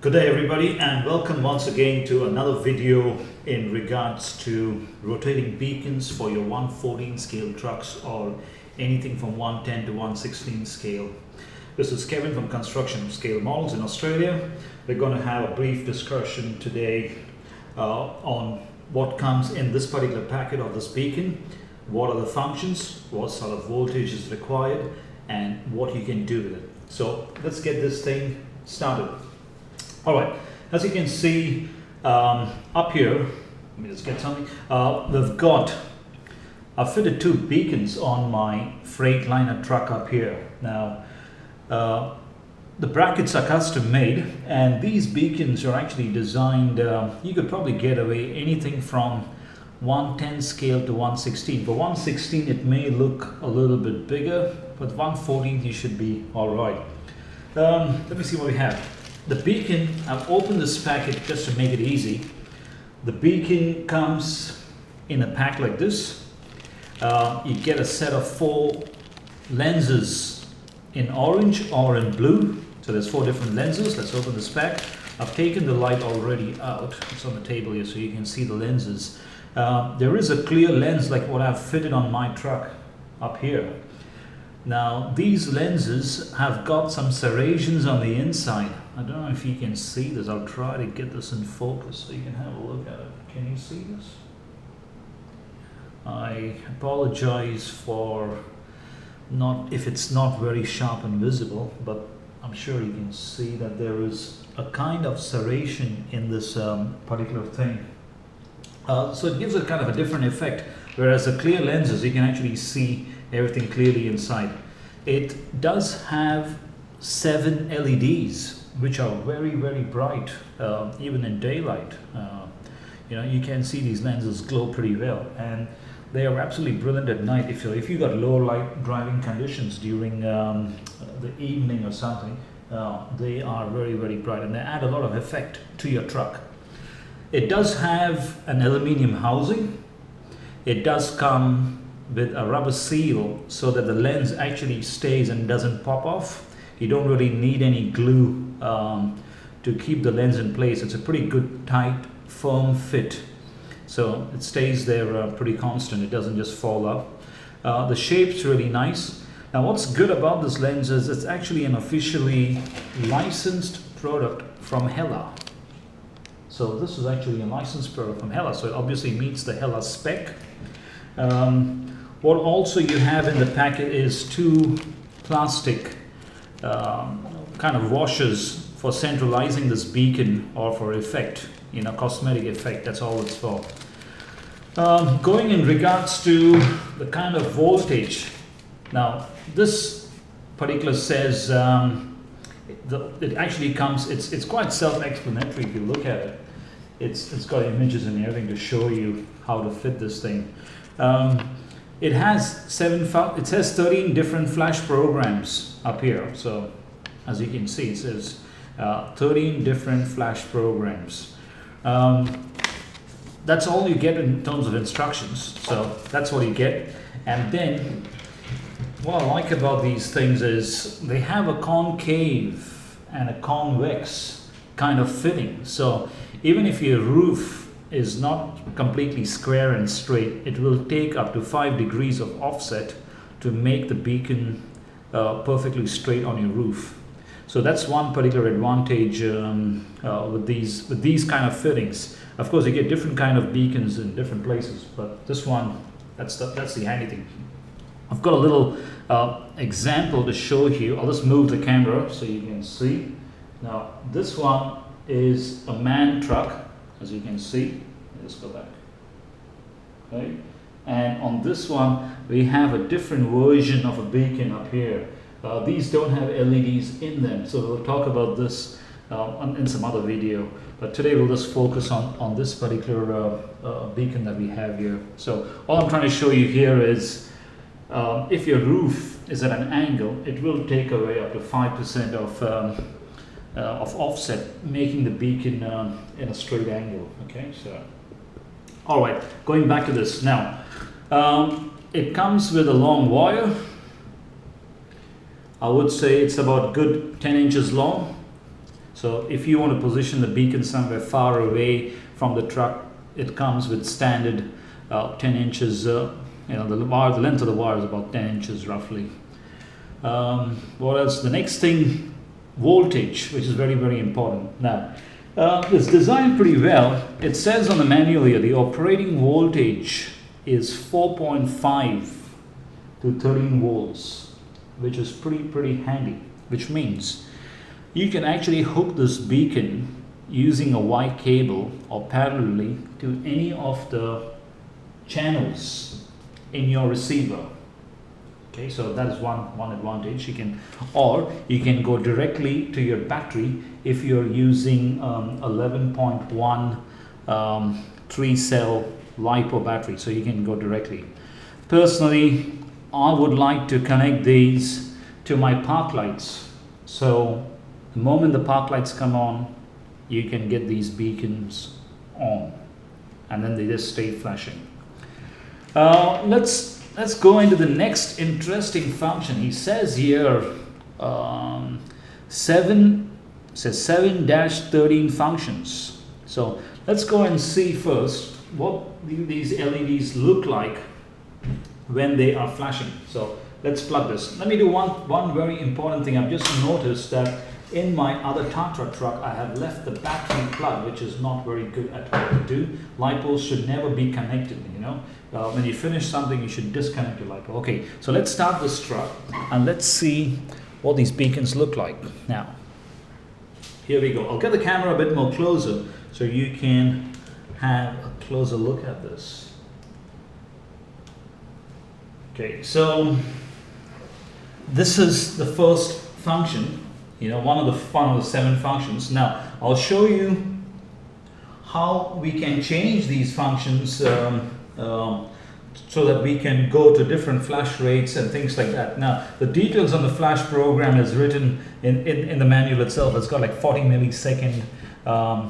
Good day everybody, and welcome once again to another video in regards to rotating beacons for your 114 scale trucks or anything from 110 to 116 scale. This is Kevin from Construction Scale Models in Australia. We're going to have a brief discussion today on what comes in this particular packet of this beacon, what are the functions, what sort of voltage is required, and what you can do with it. So let's get this thing started. Alright, as you can see up here, let me just get something. I've fitted two beacons on my Freightliner truck up here. Now, the brackets are custom made, and these beacons are actually designed, you could probably get away anything from 110 scale to 116. For 116 it may look a little bit bigger, but 114 you should be alright. Let me see what we have. The beacon, I've opened this packet just to make it easy. The beacon comes in a pack like this. You get a set of 4 lenses in orange or in blue. So there's 4 different lenses. Let's open this pack. I've taken the light already out. It's on the table here so you can see the lenses. There is a clear lens like what I've fitted on my truck up here. Now these lenses have got some serrations on the inside. I don't know if you can see this. I'll try to get this in focus so you can have a look at it. Can you see this? I apologize for if it's not very sharp and visible, but I'm sure you can see that there is a kind of serration in this particular thing. So it gives a kind of a different effect, whereas the clear lenses you can actually see everything clearly inside. It does have 7 LEDs which are very bright, even in daylight. You can see these lenses glow pretty well, and they are absolutely brilliant at night. If you got low light driving conditions during the evening or something, they are very bright, and they add a lot of effect to your truck. It does have an aluminium housing. It does come with a rubber seal so that the lens actually stays and doesn't pop off. You don't really need any glue to keep the lens in place. It's a pretty good, tight, firm fit. So it stays there pretty constant. It doesn't just fall out. The shape's really nice. Now what's good about this lens is it's actually an officially licensed product from Hella. So this is actually a licensed product from Hella. So it obviously meets the Hella spec. What also you have in the packet is 2 plastic kind of washers for centralizing this beacon or for effect, cosmetic effect. That's all it's for. Going in regards to the kind of voltage, now this particular says it actually comes, it's quite self-explanatory if you look at it. It's got images and everything to show you how to fit this thing. It has 13 different flash programs up here. So as you can see, it says 13 different flash programs. That's all you get in terms of instructions. So that's what you get. And then what I like about these things is they have a concave and a convex kind of fitting. So even if your roof is not completely square and straight, it will take up to 5 degrees of offset to make the beacon perfectly straight on your roof. So that's one particular advantage with these kind of fittings. Of course, you get different kind of beacons in different places, but this one, that's the handy thing. I've got a little example to show you. I'll just move the camera so you can see. Now this one is a MAN truck. As you can see, let's go back. Okay, and on this one we have a different version of a beacon up here. These don't have LEDs in them, so we'll talk about this in some other video. But today we'll just focus on this particular beacon that we have here. So all I'm trying to show you here is if your roof is at an angle, it will take away up to 5% of offset, making the beacon in a straight angle. Okay, so all right, going back to this now, it comes with a long wire. I would say it's about good 10 inches long. So if you want to position the beacon somewhere far away from the truck, it comes with standard 10 inches, the length of the wire is about 10 inches roughly. What else? The next thing, voltage, which is very, very important. Now, it's designed pretty well. It says on the manual here, the operating voltage is 4.5 to 13 volts, which is pretty handy, which means you can actually hook this beacon using a Y cable or parallelly to any of the channels in your receiver. Okay, so that is one advantage. You can go directly to your battery if you're using 11.1 3-cell LiPo battery, so you can go directly. Personally, I would like to connect these to my park lights, so the moment the park lights come on, you can get these beacons on, and then they just stay flashing. Let's go into the next interesting function. He says here 7-13 functions. So let's go and see first what these LEDs look like when they are flashing. So let's plug this. Let me do one very important thing. I've just noticed that in my other Tatra truck, I have left the battery plug, which is not very good at what to do. LiPos should never be connected, you know. When you finish something, you should disconnect your LiPo. Okay, so let's start this truck and let's see what these beacons look like. Now, here we go. I'll get the camera a bit more closer so you can have a closer look at this. Okay, so this is the first function. You know, one of the 7 functions. Now, I'll show you how we can change these functions so that we can go to different flash rates and things like that. Now, the details on the flash program is written in the manual itself. It's got like 40 millisecond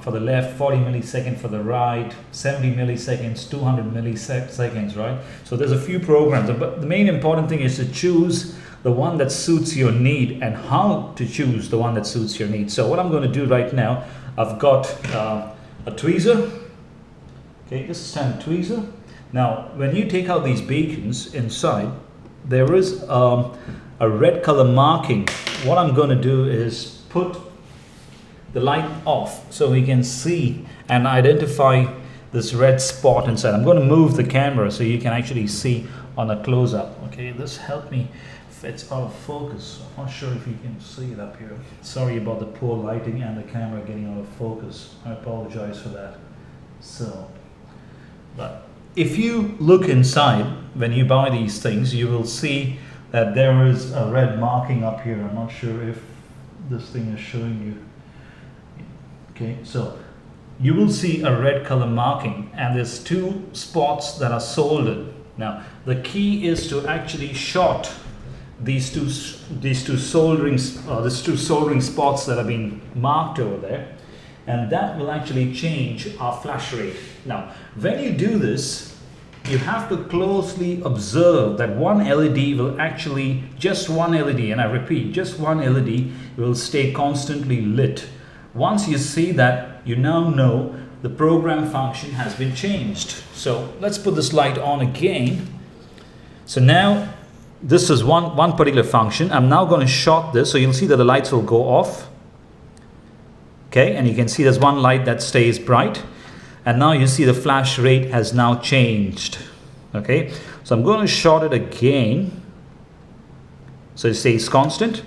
for the left, 40 millisecond for the right, 70 milliseconds, 200 milliseconds, right? So there's a few programs, but the main important thing is to choose the one that suits your need and how to choose the one that suits your need. So what I'm going to do right now, I've got a tweezer. Okay, this is a standard tweezer. Now, when you take out these beacons inside, there is a red color marking. What I'm going to do is put the light off so we can see and identify this red spot inside. I'm going to move the camera so you can actually see on a close-up. Okay, this helped me. It's out of focus. I'm not sure if you can see it up here. Sorry about the poor lighting and the camera getting out of focus. I apologize for that. So, but if you look inside when you buy these things, you will see that there is a red marking up here. I'm not sure if this thing is showing you. Okay, so you will see a red color marking, and there's 2 spots that are soldered. Now, the key is to actually short these two soldering spots that have been marked over there, and that will actually change our flash rate. Now, when you do this, you have to closely observe that one LED will actually, just one LED, and I repeat, just one LED will stay constantly lit. Once you see that, you now know the program function has been changed. So let's put this light on again. So now this is one particular function. I'm now going to short this, so you'll see that the lights will go off. Okay, and you can see there's one light that stays bright, and now you see the flash rate has now changed. Okay, so I'm going to short it again so it stays constant.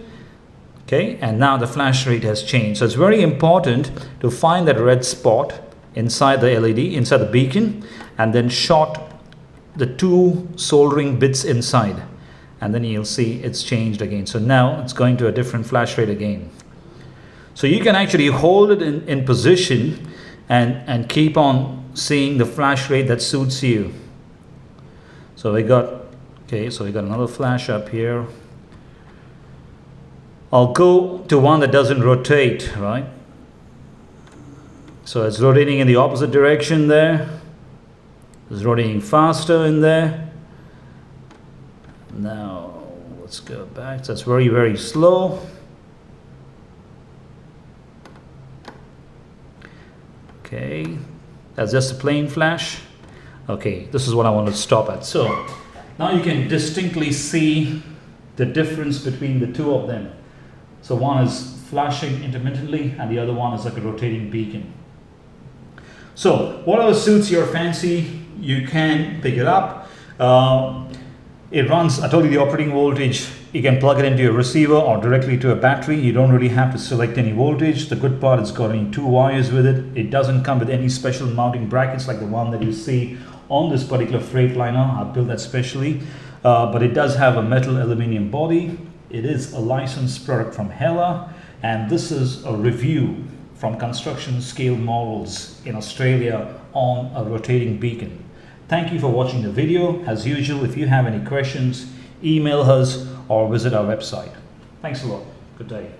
Okay, and now the flash rate has changed. So it's very important to find that red spot inside the LED, inside the beacon, and then short the 2 soldering bits inside, and then you'll see it's changed again. So now it's going to a different flash rate again. So you can actually hold it in position and keep on seeing the flash rate that suits you. So we got another flash up here. I'll go to one that doesn't rotate, right? So it's rotating in the opposite direction there. It's rotating faster in there. Now let's go back. So it's very, very slow. Okay, that's just a plain flash. Okay, this is what I want to stop at. So now you can distinctly see the difference between the two of them. So one is flashing intermittently and the other one is like a rotating beacon. So whatever suits your fancy, you can pick it up. It runs, I told you the operating voltage, you can plug it into your receiver or directly to a battery. You don't really have to select any voltage. The good part, it's got only 2 wires with it. It doesn't come with any special mounting brackets like the one that you see on this particular Freightliner. I built that specially, but it does have a metal aluminum body. It is a licensed product from Hella, and this is a review from construction scale models in Australia on a rotating beacon. Thank you for watching the video. As usual, if you have any questions, email us or visit our website. Thanks a lot. Good day.